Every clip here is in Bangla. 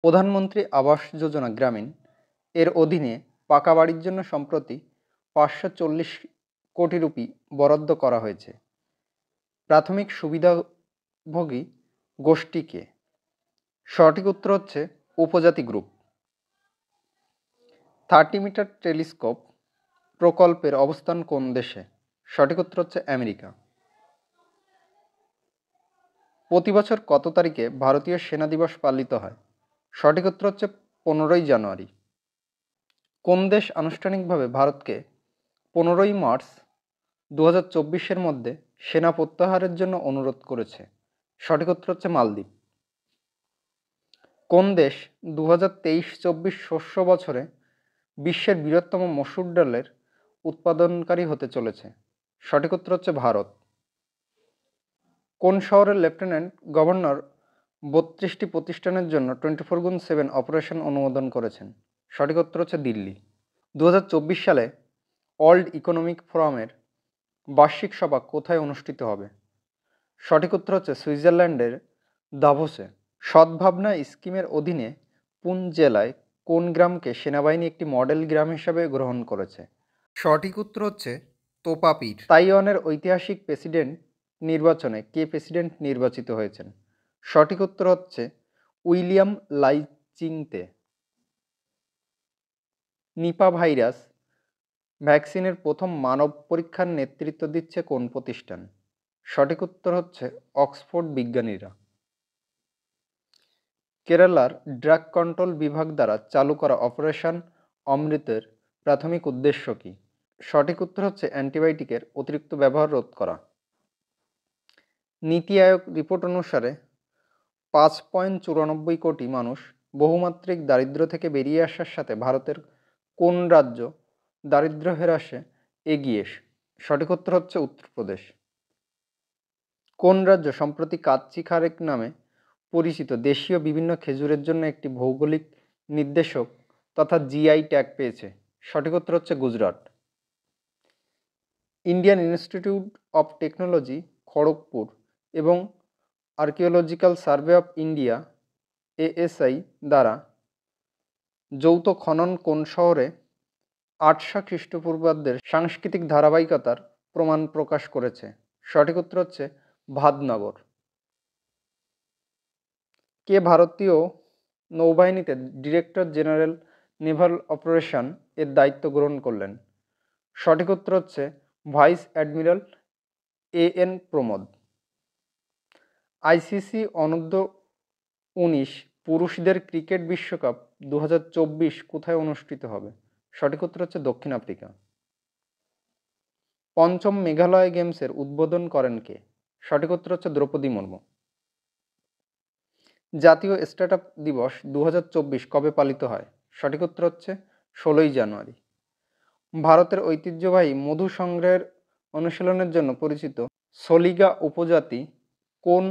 প্রধানমন্ত্রী আবাস যোজনা গ্রামীণ এর অধীনে পাকা বাড়ির জন্য সম্প্রতি ৫৪০ কোটি রুপি বরাদ্দ করা হয়েছে। প্রাথমিক সুবিধাভোগী গোষ্ঠীকে। সঠিক উত্তর হচ্ছে উপজাতি গ্রুপ। 30 মিটার টেলিস্কোপ প্রকল্পের অবস্থান কোন দেশে? সঠিক উত্তর হচ্ছে আমেরিকা। প্রতি বছর কত তারিখে ভারতীয় সেনা দিবস পালিত হয়? সঠিক উত্তর হচ্ছে 15ই জানুয়ারি। কোন দেশ আনুষ্ঠানিকভাবে ভারতকে 15ই মার্চ 2024-এর মধ্যে সেনা প্রত্যাহারের জন্য অনুরোধ করেছে? সঠিক উত্তর হচ্ছে মালদ্বীপ। কোন দেশ 2023-24 শস্য বছরে বিশ্বের বৃহত্তম মসুর ডালের উৎপাদনকারী হতে চলেছে? সঠিক উত্তর হচ্ছে ভারত। কোন শহরের লেফটেন্যান্ট গভর্নর 32টি প্রতিষ্ঠানের জন্য 24x7 অপারেশন অনুমোদন করেছেন? সঠিক উত্তর হচ্ছে দিল্লি। 2024 সালে ওয়ার্ল্ড ইকোনমিক ফোরামের বার্ষিক সভা কোথায় অনুষ্ঠিত হবে? সঠিক উত্তর হচ্ছে সুইজারল্যান্ডের দাভোসে। সদ্ভাবনা স্কিমের অধীনে পুঞ্চ জেলায় কোন গ্রামকে সেনাবাহিনী একটি মডেল গ্রাম হিসাবে গ্রহণ করেছে? সঠিক উত্তর হচ্ছে তোপাপীর। তাইওয়ানের ঐতিহাসিক প্রেসিডেন্ট নির্বাচনে কে প্রেসিডেন্ট নির্বাচিত হয়েছেন? সঠিক উত্তর হচ্ছে উইলিয়াম লাইচিংতে। নিপা ভাইরাস ভ্যাকসিনের প্রথম মানব পরীক্ষার নেতৃত্ব দিচ্ছে কোন প্রতিষ্ঠান? সঠিক উত্তর হচ্ছে অক্সফোর্ড বিজ্ঞানীরা। কেরালার ড্রাগ কন্ট্রোল বিভাগ দ্বারা চালু করা অপারেশন অমৃতের প্রাথমিক উদ্দেশ্য কী? সঠিক উত্তর হচ্ছে অ্যান্টিবায়োটিকের অতিরিক্ত ব্যবহার রোধ করা। নীতি আয়োগ রিপোর্ট অনুসারে 5.94 কোটি মানুষ বহুমাত্রিক দারিদ্র্য থেকে বেরিয়ে আসার সাথে ভারতের কোন রাজ্য দারিদ্র্য হ্রাসে এগিয়ে? সঠিক উত্তর হচ্ছে উত্তরপ্রদেশ। কোন রাজ্য সম্প্রতি কাচ্চি খারেক নামে পরিচিত দেশীয় বিভিন্ন খেজুরের জন্য একটি ভৌগোলিক নির্দেশক তথা জিআই ট্যাগ পেয়েছে? সঠিক উত্তর হচ্ছে Gujarat. Indian Institute of Technology Kharagpur এবং archaeological survey of India ASI দ্বারা যৌথ খনন কোন শহরে 800 খ্রিস্টপূর্বাব্দের সাংস্কৃতিক ধারাবাহিকতার প্রমাণ প্রকাশ করেছে? সঠিক উত্তর হচ্ছে ভাদনগর। কে ভারতীয় নৌবাহিনীতে ডিরেক্টর জেনারেল নেভাল অপারেশন এর দায়িত্ব গ্রহণ করলেন? সঠিক উত্তর হচ্ছে vice admiral AN Pramod. ICC অনূর্ধ্ব-19 পুরুষদের ক্রিকেট বিশ্বকাপ 2024 কোথায় অনুষ্ঠিত হবে? সঠিক উত্তর হচ্ছে দক্ষিণ আফ্রিকা। পঞ্চম মেঘালয় গেমসের উদ্বোধন করেন কে? সঠিক উত্তর হচ্ছে দ্রৌপদী মুর্মু। জাতীয় স্টার্টআপ দিবস 2024 কবে পালিত হয়? সঠিক উত্তর হচ্ছে 16ই জানুয়ারি। ভারতের ঐতিহ্যবাহী মধু সংগ্রহের অনুশীলনের জন্য পরিচিত সলিগা উপজাতি কোন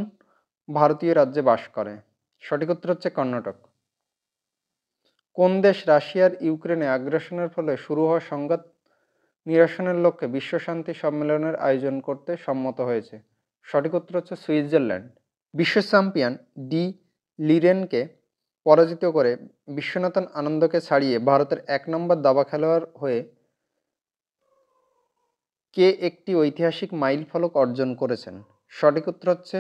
ভারতীয় রাজ্যে বাস করে? সঠিক উত্তর হচ্ছে কর্ণাটক। কোন দেশ রাশিয়ার ইউক্রেনে আগ্রাসনের ফলে শুরু হওয়া সংঘাত নিরসনের লক্ষ্যে বিশ্ব শান্তি সম্মেলনের আয়োজন করতে সম্মত হয়েছে? সঠিক উত্তর হচ্ছে সুইজারল্যান্ড। বিশ্ব চ্যাম্পিয়ন ডি লিরেনকে পরাজিত করে বিশ্বনাথন আনন্দকে ছাড়িয়ে ভারতের 1 নম্বর দাবা খেলোয়াড় হয়ে কে একটি ঐতিহাসিক মাইল ফলক অর্জন করেছেন? সঠিক উত্তর হচ্ছে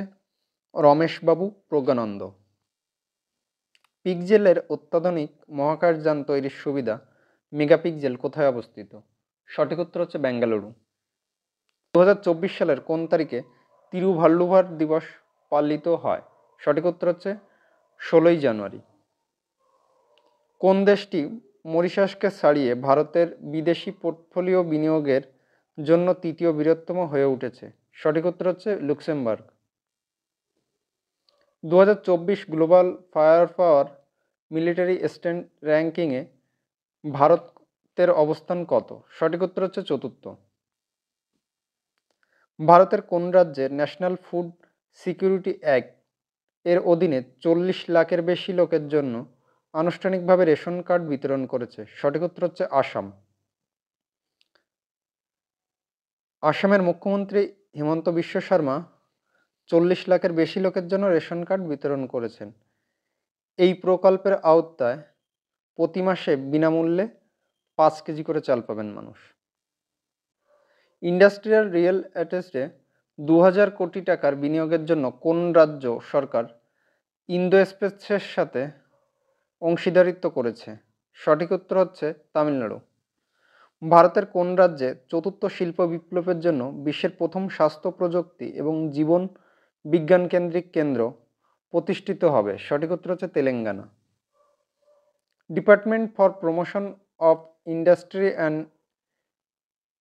রমেশবাবু প্রজ্ঞানন্দ। পিক্সেলের অত্যাধুনিক মহাকাশযান তৈরির সুবিধা মেগাপিক্সেল কোথায় অবস্থিত? সঠিক উত্তর হচ্ছে বেঙ্গালুরু। 2024 সালের কোন তারিখে তিরুভাল্লুভার দিবস পালিত হয়? সঠিক উত্তর হচ্ছে 16ই জানুয়ারি। কোন দেশটি মরিশাসকে ছাড়িয়ে ভারতের বিদেশি পোর্টফোলিও বিনিয়োগের জন্য তৃতীয় বৃহত্তম হয়ে উঠেছে? সঠিক উত্তর হচ্ছে Luxembourg. 2024 global fire power military strength র্যাঙ্কিংয়ে ভারতের অবস্থান কত? সঠিক উত্তর হচ্ছে চতুর্থ। ভারতের কোন রাজ্যে ন্যাশনাল ফুড সিকিউরিটি অ্যাক্ট এর অধীনে 40 লাখের বেশি লোকের জন্য আনুষ্ঠানিকভাবে রেশন কার্ড বিতরণ করেছে? সঠিক উত্তর হচ্ছে আসাম। আসামের মুখ্যমন্ত্রী হিমন্ত বিশ্ব শর্মা 40 লাখের বেশি লোকের জন্য রেশন কার্ড বিতরণ করেছেন। এই প্রকল্পের আওতায় প্রতি মাসে বিনামূল্যে 5 কেজি করে চাল পাবেন মানুষ। ইন্ডাস্ট্রিয়াল রিয়েল এস্টেটে 2000 কোটি টাকার বিনিয়োগের জন্য কোন রাজ্য সরকার ইন্দোস্পেসের সাথে অংশীদারিত্ব করেছে? সঠিক উত্তর হচ্ছে তামিলনাড়ু। ভারতের কোন রাজ্যে চতুর্থ শিল্প বিপ্লবের জন্য বিশ্বের প্রথম স্বাস্থ্য প্রযুক্তি এবং জীবন বিজ্ঞান কেন্দ্রিক কেন্দ্র প্রতিষ্ঠিত হবে? সঠিক উত্তর হচ্ছে Telangana. Department for promotion of industry and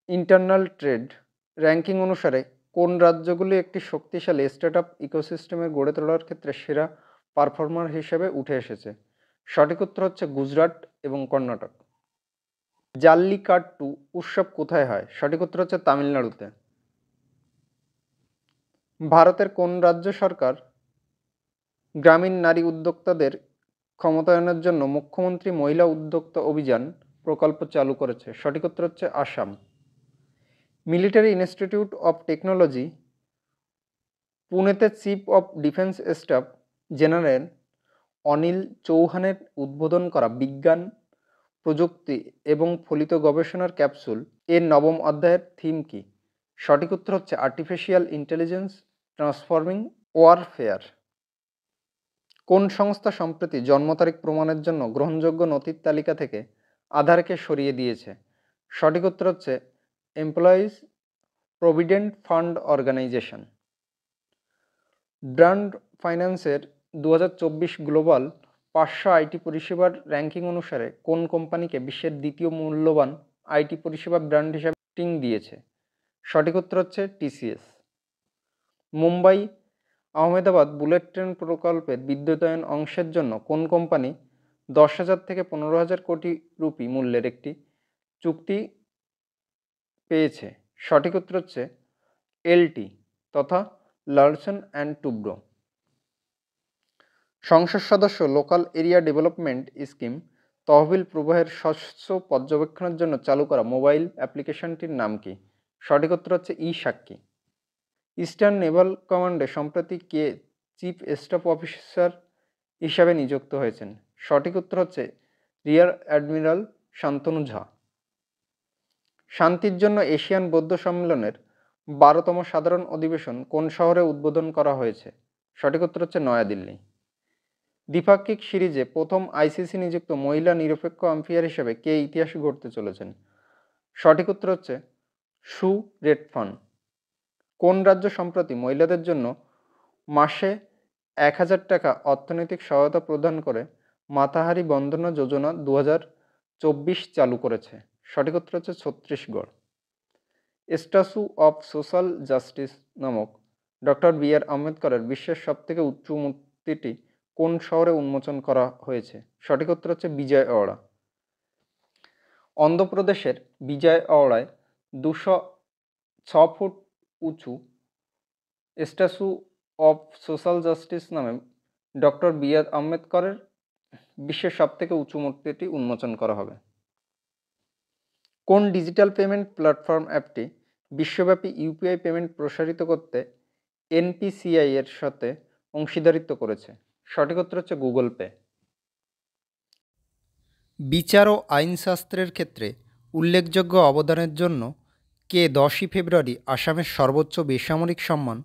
internal trade ranking অনুসারে কোন রাজ্যগুলি একটি শক্তিশালী স্টার্টআপ ইকোসিস্টেমের গড়ে তোলার ক্ষেত্রে সেরা পারফর্মার হিসেবে উঠে এসেছে? সঠিক উত্তর হচ্ছে গুজরাট এবং কর্ণাটক। জাল্লিকাট্টু উৎসব কোথায় হয়? সঠিক উত্তর হচ্ছে তামিলনাড়ুতে। ভারতের কোন রাজ্য সরকার গ্রামীণ নারী উদ্যোক্তাদের ক্ষমতায়নের জন্য মুখ্যমন্ত্রী মহিলা উদ্যোক্তা অভিযান প্রকল্প চালু করেছে? সঠিক উত্তর হচ্ছে Assam. Military institute of technology পুনেতে chief of defence staff general Anil চৌহানের উদ্বোধন করা বিজ্ঞান প্রযুক্তি এবং ফলিত গবেষণার ক্যাপসুল এর নবম অধ্যায়ের থিম কি? সঠিক উত্তর হচ্ছে আর্টিফিশিয়াল ইন্টেলিজেন্স ট্রান্সফর্মিং ওয়ারফেয়ার। কোন সংস্থা সম্প্রতি জন্ম তারিখ প্রমাণের জন্য গ্রহণযোগ্য নথির তালিকা থেকে আধারকে সরিয়ে দিয়েছে? সঠিক উত্তর হচ্ছে employees provident fund organisation. Brand ফাইন্যান্সের 2024 গ্লোবাল 500 আইটি পরিষেবার র্যাঙ্কিং অনুসারে কোন কোম্পানিকে বিশ্বের দ্বিতীয় মূল্যবান আইটি পরিষেবা ব্র্যান্ড হিসাবে রেটিং দিয়েছে? সঠিক উত্তর হচ্ছে TCS. Mumbai Ahmedabad bullet train প্রকল্পের বিদ্যুতায়ন অংশের জন্য কোন কোম্পানি 10,000 থেকে 15,000 কোটি রুপি মূল্যের একটি চুক্তি পেয়েছে? সঠিক উত্তর হচ্ছে এলটি তথা লার্সন অ্যান্ড টুব্রো। সংসদ সদস্য লোকাল এরিয়া ডেভেলপমেন্ট স্কিম তহবিল প্রবাহের স্বচ্ছ পর্যবেক্ষণের জন্য চালু করা মোবাইল অ্যাপ্লিকেশনটির নাম কি? সঠিক উত্তর হচ্ছে ই সাক্ষী। ইস্টার্ন নেভাল কমান্ডে সম্প্রতি কে চিফ স্টাফ অফিসার হিসাবে নিযুক্ত হয়েছেন? সঠিক উত্তর হচ্ছে রিয়ার অ্যাডমিরাল শান্তনু ঝা। শান্তির জন্য এশিয়ান বৌদ্ধ সম্মেলনের 12তম সাধারণ অধিবেশন কোন শহরে উদ্বোধন করা হয়েছে? সঠিক উত্তর হচ্ছে নয়াদিল্লি। দ্বিপাক্ষিক সিরিজে প্রথম আইসিসি নিযুক্ত মহিলা নিরপেক্ষ আম্পায়ার হিসেবে কে ইতিহাস গড়তে চলেছেন? সঠিক উত্তর হচ্ছে সু রেডফান। কোন রাজ্য সম্প্রতি মহিলাদের জন্য মাসে 1,000 টাকা অর্থনৈতিক সহায়তা প্রদান করে মাতাহারি বন্দনা যোজনা 2024 চালু করেছে? সঠিক উত্তর হচ্ছে Chhattisgarh. Statue of social justice নামক ডক্টর বি আর আম্বেদকরের বিশ্বের সবথেকে উঁচু মূর্তিটি কোন শহরে উন্মোচন করা হয়েছে? সঠিক উত্তর হচ্ছে বিজয়ওয়াড়া। অন্ধ্রপ্রদেশের বিজয়ওয়াড়ায় 206 ফুট উঁচু স্ট্যাচু অফ সোশ্যাল জাস্টিস নামে ডক্টর বি আর আম্বেদকরের বিশ্বের সবথেকে উঁচু মূর্তিটি উন্মোচন করা হবে। কোন ডিজিটাল পেমেন্ট প্ল্যাটফর্ম অ্যাপটি বিশ্বব্যাপী ইউপিআই পেমেন্ট প্রসারিত করতে এনপিসিআই এর সাথে অংশীদারিত্ব করেছে? সঠিক উত্তর হচ্ছে গুগল পে। বিচার ও আইনশাস্ত্রের ক্ষেত্রে উল্লেখযোগ্য অবদানের জন্য কে 10ই ফেব্রুয়ারি আসামের সর্বোচ্চ বেসামরিক সম্মান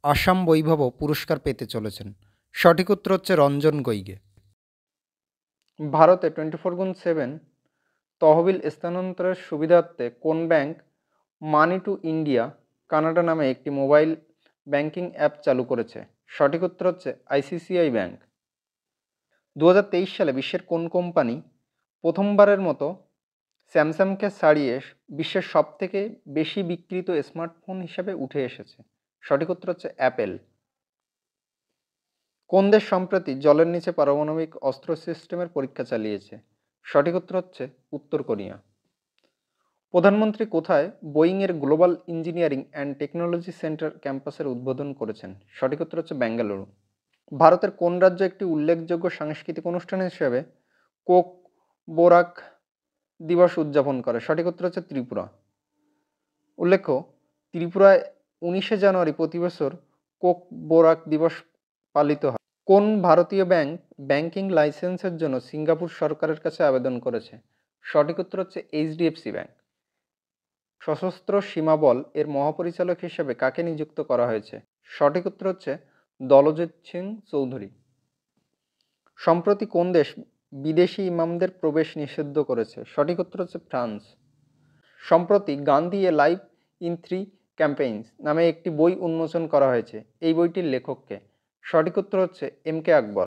আসাম বৈভব পুরস্কার পেতে চলেছেন? সঠিক উত্তর হচ্ছে রঞ্জন গইগে। ভারতে 24/7 তহবিল স্থানান্তরের সুবিধার্থে কোন bank money to India Canada নামে একটি মোবাইল ব্যাংকিং অ্যাপ চালু করেছে? সঠিক উত্তর হচ্ছে আইসিসিআই ব্যাংক। 2023 সালে বিশ্বের কোন কোম্পানি প্রথমবারের মতো স্যামসাংকে ছাড়িয়ে বিশ্বের সবথেকে বেশি বিক্রিত স্মার্টফোন হিসেবে উঠে এসেছে? সঠিক উত্তর হচ্ছে অ্যাপেল। কোন দেশ সম্প্রতি জলের নিচে পারমাণবিক অস্ত্র সিস্টেমের পরীক্ষা চালিয়েছে? সঠিক উত্তর হচ্ছে উত্তর কোরিয়া। প্রধানমন্ত্রী কোথায় বোয়িংয়ের global engineering and technology centre ক্যাম্পাসের উদ্বোধন করেছেন? সঠিক উত্তর হচ্ছে বেঙ্গালুরু। ভারতের কোন রাজ্য একটি উল্লেখযোগ্য সাংস্কৃতিক অনুষ্ঠান হিসেবে কোক বোরাক দিবস উদযাপন করে? সঠিক উত্তর হচ্ছে ত্রিপুরা। উল্লেখ্য, ত্রিপুরায় 19শে জানুয়ারি প্রতি বছর কোক বোরাক দিবস পালিত হয়। কোন ভারতীয় ব্যাংক ব্যাংকিং লাইসেন্সের জন্য সিঙ্গাপুর সরকারের কাছে আবেদন করেছে? সঠিক উত্তর হচ্ছে এইচডিএফসি ব্যাংক। সশস্ত্র সীমা বল এর মহাপরিচালক হিসেবে কাকে নিযুক্ত করা হয়েছে? সঠিক উত্তর হচ্ছে দলজিৎ সিং চৌধুরী। সম্প্রতি কোন দেশ বিদেশি ইমামদের প্রবেশ নিষিদ্ধ করেছে? সঠিক উত্তর হচ্ছে ফ্রান্স। সম্প্রতি গান্ধী এ লাইফ ইন 3 ক্যাম্পেইনস নামে একটি বই উন্মোচন করা হয়েছে। এই বইটির লেখক কে? সঠিক উত্তর হচ্ছে এম কে আকবর।